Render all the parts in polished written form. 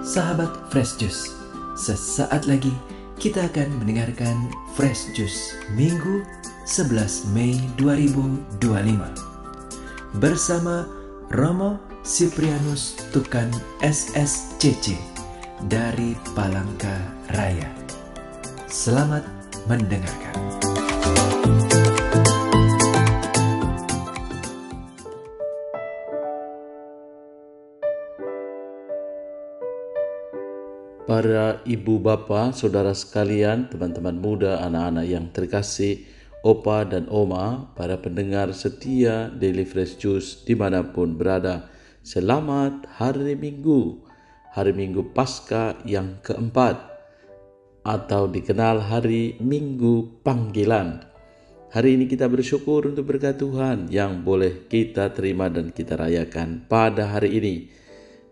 Sahabat Fresh Juice, sesaat lagi kita akan mendengarkan Fresh Juice Minggu 11 Mei 2025 bersama Romo Siprianus Tukan SSCC dari Palangka Raya. Selamat mendengarkan. Para ibu bapa, saudara sekalian, teman-teman muda, anak-anak yang terkasih, opa dan oma, para pendengar setia Daily Fresh Juice dimanapun berada, selamat hari Minggu Paskah yang keempat, atau dikenal hari Minggu Panggilan. Hari ini kita bersyukur untuk berkat Tuhan yang boleh kita terima dan kita rayakan pada hari ini.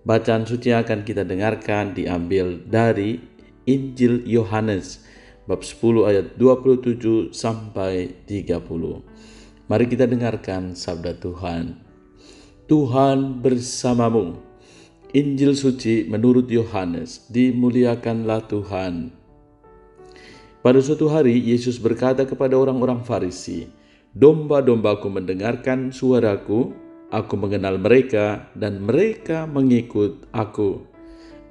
Bacaan suci yang akan kita dengarkan diambil dari Injil Yohanes bab 10 ayat 27 sampai 30. Mari kita dengarkan sabda Tuhan. Tuhan bersamamu. Injil suci menurut Yohanes. Dimuliakanlah Tuhan. Pada suatu hari Yesus berkata kepada orang-orang Farisi, "Domba-dombaku mendengarkan suaraku. Aku mengenal mereka dan mereka mengikut aku.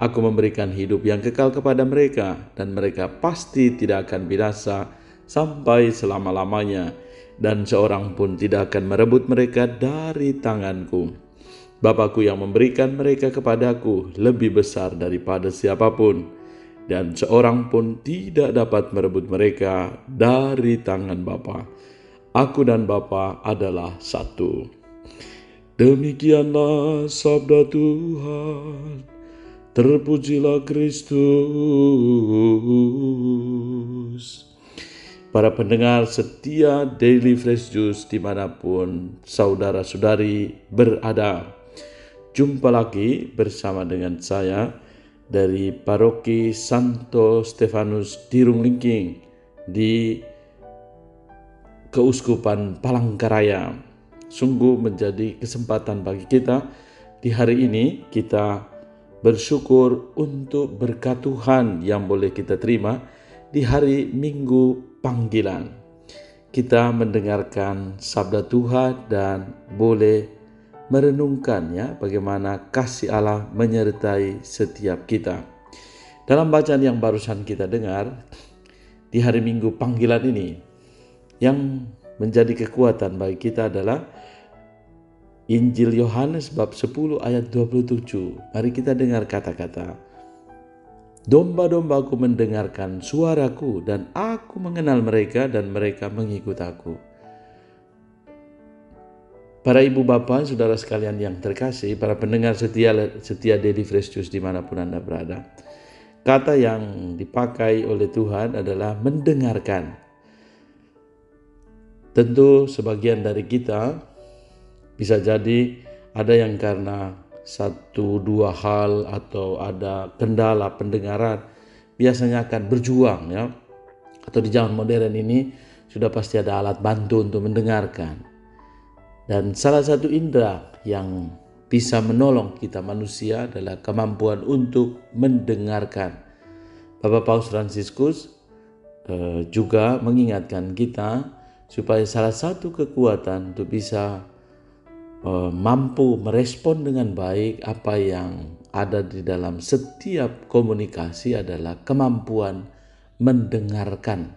Aku memberikan hidup yang kekal kepada mereka dan mereka pasti tidak akan binasa sampai selama-lamanya dan seorang pun tidak akan merebut mereka dari tanganku. Bapakku yang memberikan mereka kepadaku lebih besar daripada siapapun dan seorang pun tidak dapat merebut mereka dari tangan Bapa. Aku dan Bapa adalah satu." Demikianlah sabda Tuhan. Terpujilah Kristus. Para pendengar setia Daily Fresh Juice dimanapun saudara-saudari berada, jumpa lagi bersama dengan saya dari Paroki Santo Stefanus Dirunglingking di Keuskupan Palangkaraya. Sungguh menjadi kesempatan bagi kita di hari ini kita bersyukur untuk berkat Tuhan yang boleh kita terima di hari Minggu Panggilan. Kita mendengarkan sabda Tuhan dan boleh merenungkannya bagaimana kasih Allah menyertai setiap kita. Dalam bacaan yang barusan kita dengar di hari Minggu Panggilan ini, yang menjadi kekuatan bagi kita adalah Injil Yohanes bab 10 ayat 27. Mari kita dengar kata-kata. "Domba-dombaku mendengarkan suaraku dan aku mengenal mereka dan mereka mengikut aku." Para ibu bapa, saudara sekalian yang terkasih, para pendengar setia Daily Fresh Juice dimanapun Anda berada. Kata yang dipakai oleh Tuhan adalah mendengarkan. Tentu sebagian dari kita bisa jadi ada yang karena satu dua hal atau ada kendala pendengaran biasanya akan berjuang ya. Atau di zaman modern ini sudah pasti ada alat bantu untuk mendengarkan. Dan salah satu indera yang bisa menolong kita manusia adalah kemampuan untuk mendengarkan. Bapak Paus Fransiskus juga mengingatkan kita supaya salah satu kekuatan untuk bisa mampu merespon dengan baik apa yang ada di dalam setiap komunikasi adalah kemampuan mendengarkan.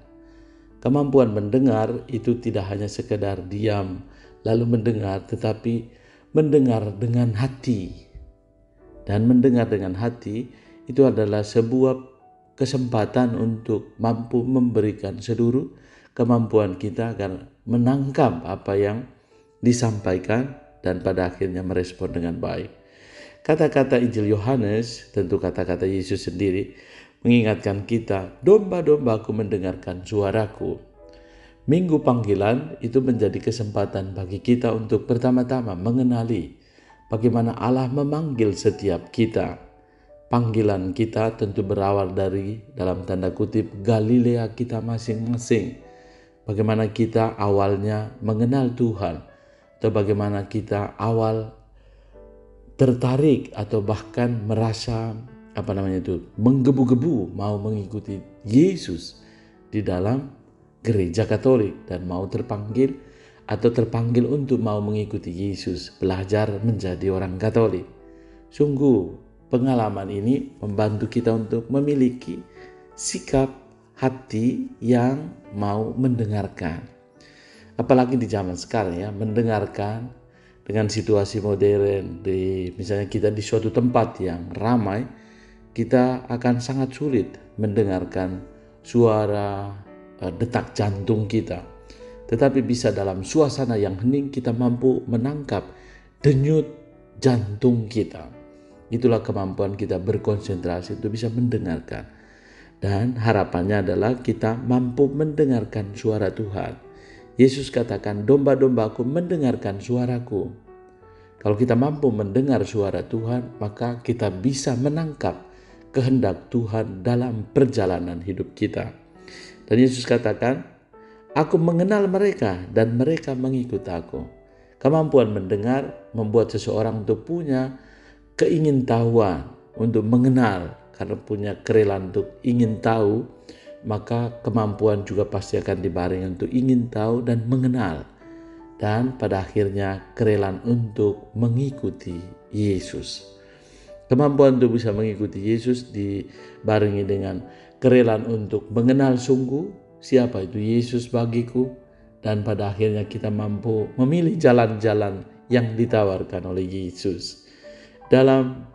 Kemampuan mendengar itu tidak hanya sekedar diam lalu mendengar, tetapi mendengar dengan hati. Dan mendengar dengan hati itu adalah sebuah kesempatan untuk mampu memberikan seluruh kemampuan kita agar menangkap apa yang disampaikan dan pada akhirnya merespon dengan baik. Kata-kata Injil Yohanes, tentu kata-kata Yesus sendiri, mengingatkan kita, "Domba-dombaku mendengarkan suaraku." Minggu Panggilan itu menjadi kesempatan bagi kita untuk pertama-tama mengenali bagaimana Allah memanggil setiap kita. Panggilan kita tentu berawal dari, dalam tanda kutip, Galilea kita masing-masing. Bagaimana kita awalnya mengenal Tuhan, atau bagaimana kita awal tertarik atau bahkan merasa menggebu-gebu mau mengikuti Yesus di dalam gereja Katolik dan mau terpanggil untuk mau mengikuti Yesus, belajar menjadi orang Katolik. Sungguh pengalaman ini membantu kita untuk memiliki sikap hati yang mau mendengarkan. Apalagi di zaman sekarang ya, mendengarkan dengan situasi modern, misalnya kita di suatu tempat yang ramai, kita akan sangat sulit mendengarkan suara detak jantung kita. Tetapi bisa dalam suasana yang hening kita mampu menangkap denyut jantung kita. Itulah kemampuan kita berkonsentrasi untuk bisa mendengarkan. Dan harapannya adalah kita mampu mendengarkan suara Tuhan. Yesus katakan, domba-dombaku mendengarkan suaraku. Kalau kita mampu mendengar suara Tuhan, maka kita bisa menangkap kehendak Tuhan dalam perjalanan hidup kita. Dan Yesus katakan, aku mengenal mereka dan mereka mengikut aku. Kemampuan mendengar membuat seseorang untuk punya keingintahuan untuk mengenal. Karena punya kerelaan untuk ingin tahu, maka kemampuan juga pasti akan dibarengi untuk ingin tahu dan mengenal. Dan pada akhirnya kerelaan untuk mengikuti Yesus. Kemampuan untuk bisa mengikuti Yesus dibarengi dengan kerelaan untuk mengenal sungguh siapa itu Yesus bagiku, dan pada akhirnya kita mampu memilih jalan-jalan yang ditawarkan oleh Yesus. Dalam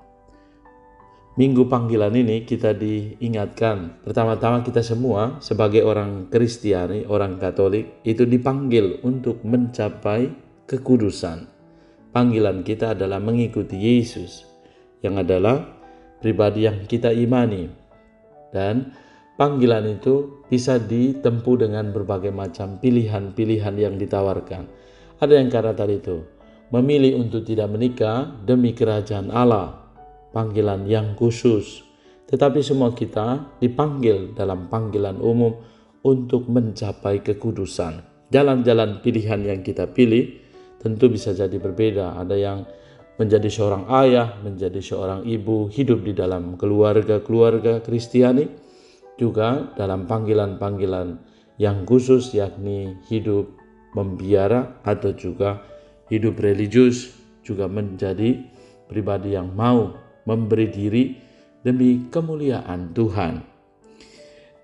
minggu panggilan ini kita diingatkan, pertama-tama kita semua sebagai orang Kristiani, orang Katolik itu dipanggil untuk mencapai kekudusan. Panggilan kita adalah mengikuti Yesus yang adalah pribadi yang kita imani. Dan panggilan itu bisa ditempuh dengan berbagai macam pilihan-pilihan yang ditawarkan. Ada yang karena tadi itu memilih untuk tidak menikah demi kerajaan Allah, panggilan yang khusus. Tetapi semua kita dipanggil dalam panggilan umum untuk mencapai kekudusan. Jalan-jalan pilihan yang kita pilih tentu bisa jadi berbeda. Ada yang menjadi seorang ayah, menjadi seorang ibu, hidup di dalam keluarga Kristiani, juga dalam panggilan-panggilan yang khusus, yakni hidup membiara atau juga hidup religius, juga menjadi pribadi yang mau memberi diri demi kemuliaan Tuhan.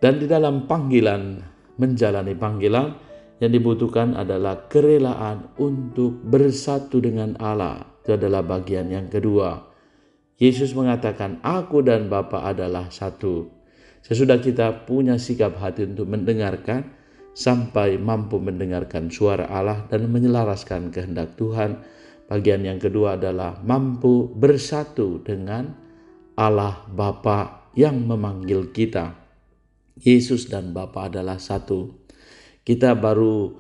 Dan di dalam panggilan, menjalani panggilan, yang dibutuhkan adalah kerelaan untuk bersatu dengan Allah. Itu adalah bagian yang kedua. Yesus mengatakan, aku dan Bapa adalah satu. Sesudah kita punya sikap hati untuk mendengarkan, sampai mampu mendengarkan suara Allah dan menyelaraskan kehendak Tuhan, bagian yang kedua adalah mampu bersatu dengan Allah Bapa yang memanggil kita. Yesus dan Bapa adalah satu. Kita baru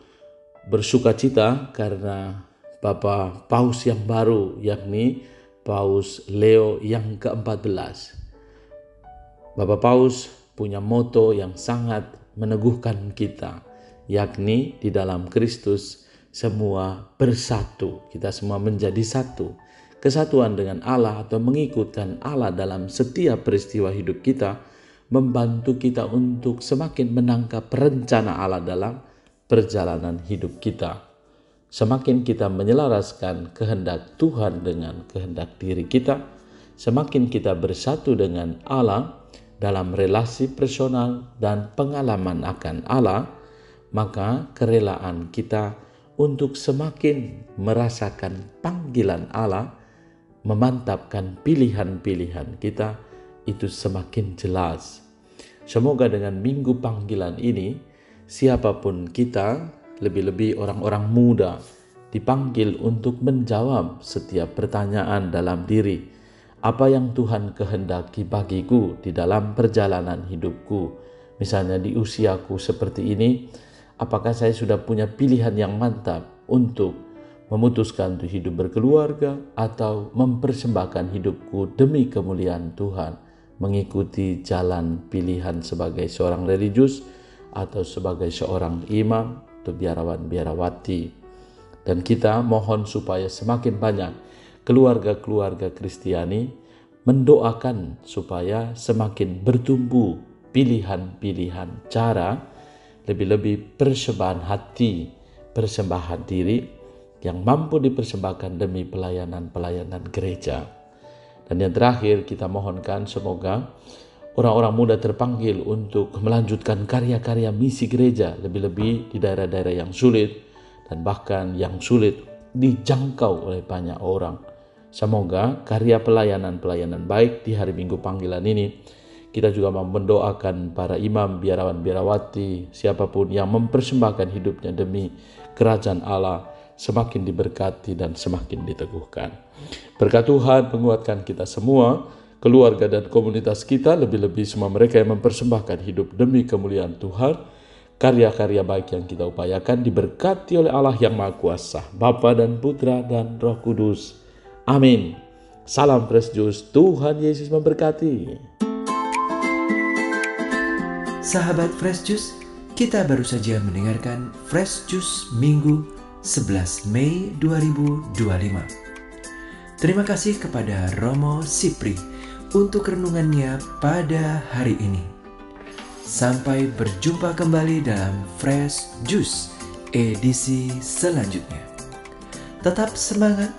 bersuka cita karena Bapak Paus yang baru, yakni Paus Leo yang ke-14. Bapak Paus punya moto yang sangat meneguhkan kita, yakni di dalam Kristus semua bersatu. Kita semua menjadi satu. Kesatuan dengan Allah atau mengikutkan Allah dalam setiap peristiwa hidup kita membantu kita untuk semakin menangkap rencana Allah dalam perjalanan hidup kita. Semakin kita menyelaraskan kehendak Tuhan dengan kehendak diri kita, semakin kita bersatu dengan Allah dalam relasi personal dan pengalaman akan Allah, maka kerelaan kita untuk semakin merasakan panggilan Allah, memantapkan pilihan-pilihan kita, itu semakin jelas. Semoga dengan minggu panggilan ini, siapapun kita, lebih-lebih orang-orang muda, dipanggil untuk menjawab setiap pertanyaan dalam diri. Apa yang Tuhan kehendaki bagiku di dalam perjalanan hidupku? Misalnya di usiaku seperti ini, apakah saya sudah punya pilihan yang mantap untuk memutuskan untuk hidup berkeluarga atau mempersembahkan hidupku demi kemuliaan Tuhan? Mengikuti jalan pilihan sebagai seorang religius atau sebagai seorang imam atau biarawan-biarawati. Dan kita mohon supaya semakin banyak keluarga-keluarga Kristiani mendoakan supaya semakin bertumbuh pilihan-pilihan cara, lebih-lebih persembahan hati, persembahan diri yang mampu dipersembahkan demi pelayanan-pelayanan gereja. Dan yang terakhir, kita mohonkan semoga orang-orang muda terpanggil untuk melanjutkan karya-karya misi gereja, lebih-lebih di daerah-daerah yang sulit dan bahkan yang sulit dijangkau oleh banyak orang. Semoga karya pelayanan-pelayanan baik di hari Minggu panggilan ini, kita juga mau mendoakan para imam, biarawan, biarawati, siapapun yang mempersembahkan hidupnya demi kerajaan Allah, semakin diberkati dan semakin diteguhkan. Berkat Tuhan menguatkan kita semua, keluarga dan komunitas kita, lebih-lebih semua mereka yang mempersembahkan hidup demi kemuliaan Tuhan. Karya-karya baik yang kita upayakan diberkati oleh Allah yang Maha Kuasa, Bapa dan Putra dan Roh Kudus. Amin. Salam Fresh Juice, Tuhan Yesus memberkati. Sahabat Fresh Juice, kita baru saja mendengarkan Fresh Juice Minggu 11 Mei 2025. Terima kasih kepada Romo Sipri untuk renungannya pada hari ini. Sampai berjumpa kembali dalam Fresh Juice edisi selanjutnya. Tetap semangat,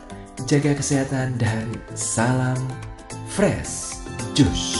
jaga kesehatan, dan salam Fresh Juice.